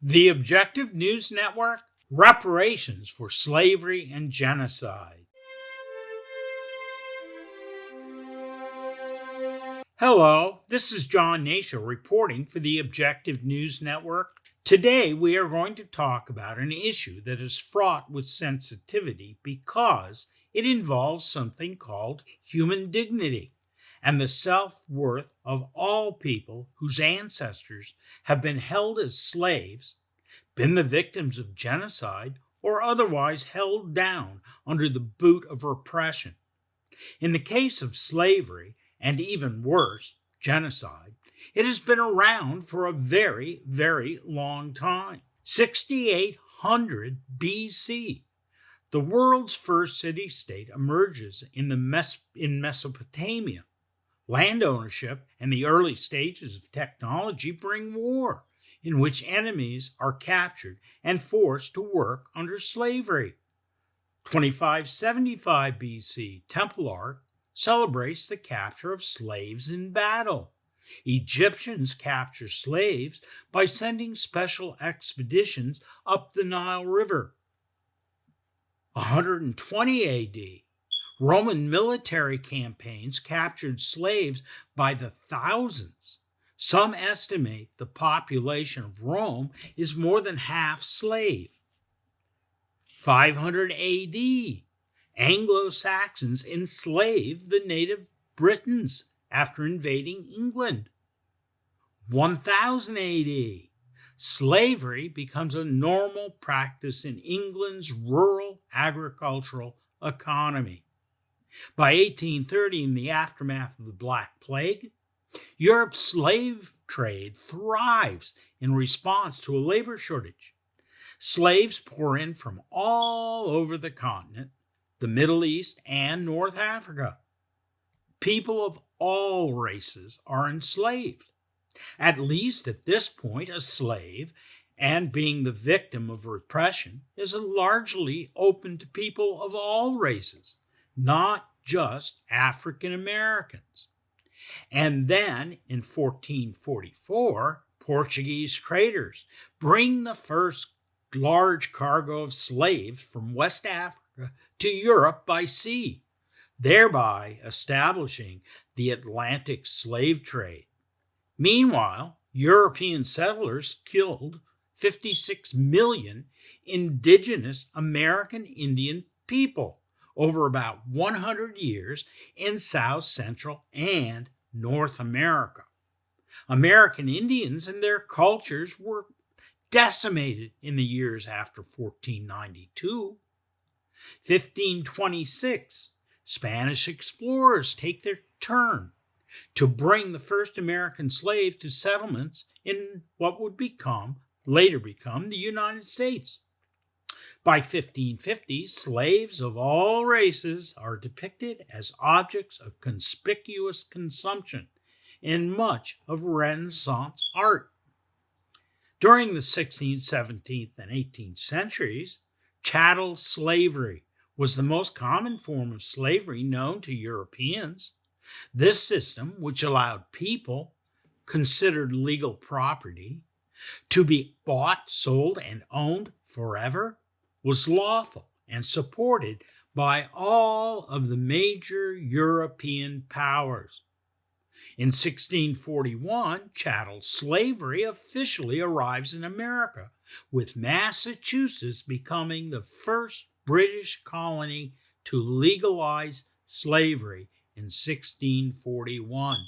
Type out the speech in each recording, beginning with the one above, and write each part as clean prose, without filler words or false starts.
The Objective News Network, Reparations for Slavery and Genocide. Hello, this is Hnatio reporting for the Objective News Network. Today we are going to talk about an issue that is fraught with sensitivity because it involves something called human dignity and the self-worth of all people whose ancestors have been held as slaves, been the victims of genocide, or otherwise held down under the boot of repression. In the case of slavery, and even worse, genocide, it has been around for a very, very long time. 6800 BC. The world's first city-state emerges in Mesopotamia. Land ownership and the early stages of technology bring war, in which enemies are captured and forced to work under slavery. 2575 BC, Temple Art celebrates the capture of slaves in battle. Egyptians capture slaves by sending special expeditions up the Nile River. 120 AD, Roman military campaigns captured slaves by the thousands. Some estimate the population of Rome is more than half slave. 500 AD, Anglo-Saxons enslaved the native Britons after invading England. 1000 AD, slavery becomes a normal practice in England's rural agricultural economy. By 1830, in the aftermath of the Black Plague, Europe's slave trade thrives in response to a labor shortage. Slaves pour in from all over the continent, the Middle East, and North Africa. People of all races are enslaved. At least at this point, a slave, and being the victim of repression, is largely open to people of all races, not just African Americans. And then in 1444, Portuguese traders bring the first large cargo of slaves from West Africa to Europe by sea, thereby establishing the Atlantic slave trade. Meanwhile, European settlers killed 56 million indigenous American Indian people over about 100 years in South, Central, and North America. American Indians and their cultures were decimated in the years after 1492. 1526, Spanish explorers take their turn to bring the first American slaves to settlements in what would later become the United States. By 1550, slaves of all races are depicted as objects of conspicuous consumption in much of Renaissance art. During the 16th, 17th, and 18th centuries, chattel slavery was the most common form of slavery known to Europeans. This system, which allowed people considered legal property to be bought, sold, and owned forever, was lawful and supported by all of the major European powers. In 1641, chattel slavery officially arrives in America, with Massachusetts becoming the first British colony to legalize slavery in 1641.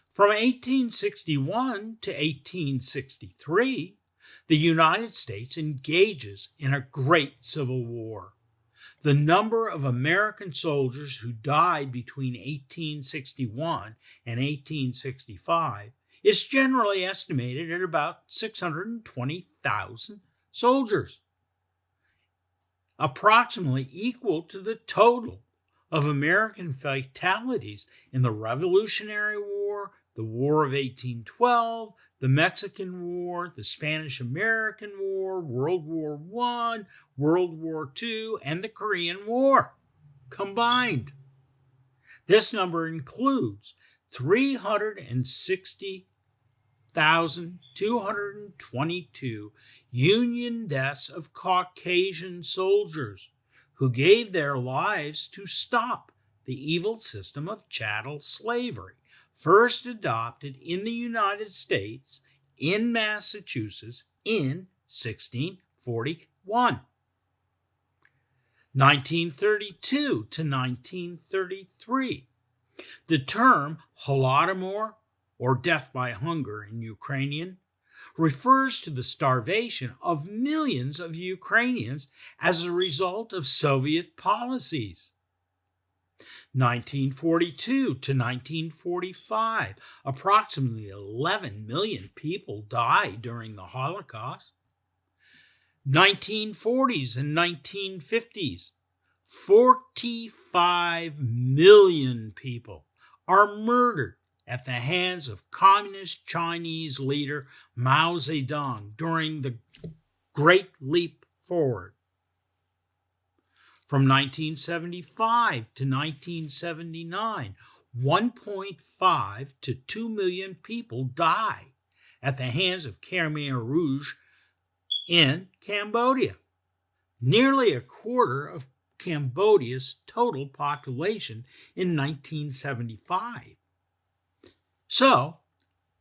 From 1861 to 1863, the United States engages in a great civil war. The number of American soldiers who died between 1861 and 1865 is generally estimated at about 620,000 soldiers, approximately equal to the total of American fatalities in the Revolutionary War, the War of 1812, the Mexican War, the Spanish-American War, World War I, World War II, and the Korean War combined. This number includes 360 1,222 Union deaths of Caucasian soldiers who gave their lives to stop the evil system of chattel slavery, first adopted in the United States in Massachusetts in 1641. 1932 to 1933. The term Holodomor, or death by hunger in Ukrainian, refers to the starvation of millions of Ukrainians as a result of Soviet policies. 1942 to 1945, approximately 11 million people died during the Holocaust. 1940s and 1950s, 45 million people are murdered at the hands of Communist Chinese leader Mao Zedong during the Great Leap Forward. From 1975 to 1979, 1.5 to 2 million people died at the hands of Khmer Rouge in Cambodia. Nearly a quarter of Cambodia's total population in 1975. So,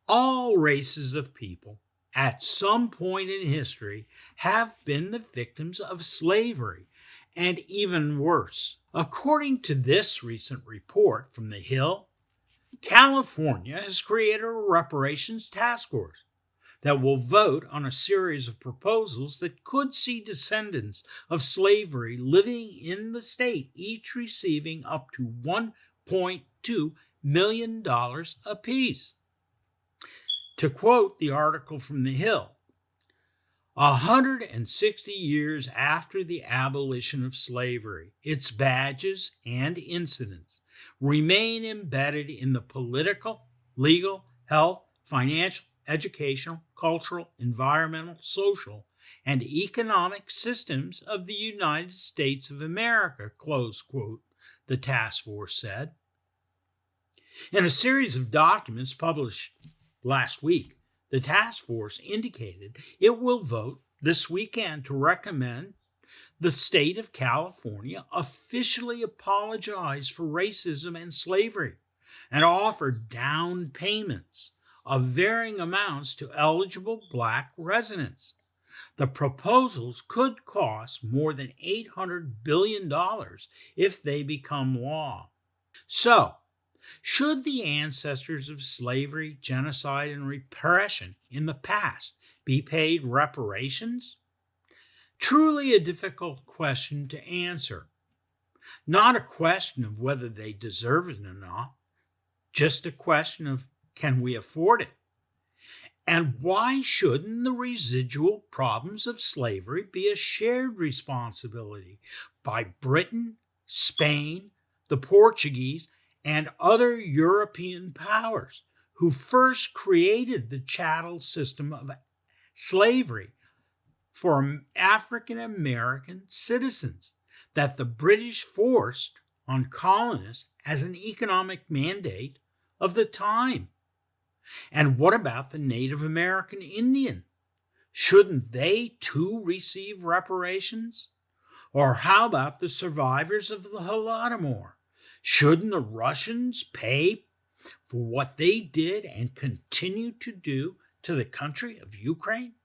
all races of people at some point in history have been the victims of slavery, and even worse. According to this recent report from The Hill, California has created a reparations task force that will vote on a series of proposals that could see descendants of slavery living in the state each receiving up to $1.2 million apiece. To quote the article from The Hill, 160 years after the abolition of slavery, its badges and incidents remain embedded in the political, legal, health, financial, educational, cultural, environmental, social, and economic systems of the United States of America, close quote, the task force said. In a series of documents published last week, the task force indicated it will vote this weekend to recommend the state of California officially apologize for racism and slavery and offer down payments of varying amounts to eligible Black residents. The proposals could cost more than $800 billion if they become law. So, should the ancestors of slavery, genocide, and repression in the past be paid reparations? Truly a difficult question to answer. Not a question of whether they deserve it or not, just a question of can we afford it? And why shouldn't the residual problems of slavery be a shared responsibility by Britain, Spain, the Portuguese, and other European powers who first created the chattel system of slavery for African American citizens that the British forced on colonists as an economic mandate of the time? And what about the Native American Indian? Shouldn't they too receive reparations? Or how about the survivors of the Holodomor? Shouldn't the Russians pay for what they did and continue to do to the country of Ukraine?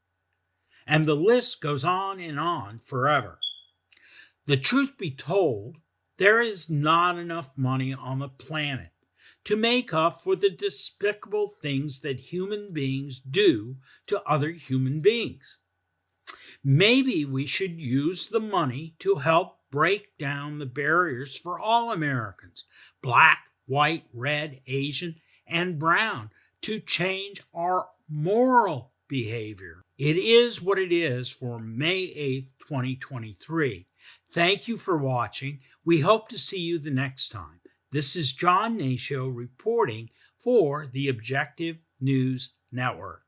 And the list goes on forever. The truth be told, there is not enough money on the planet to make up for the despicable things that human beings do to other human beings. Maybe we should use the money to help break down the barriers for all Americans, Black, white, red, Asian, and brown, to change our moral behavior. It is what it is for May 8th, 2023. Thank you for watching. We hope to see you the next time. This is Hnatio reporting for the Objective News Network.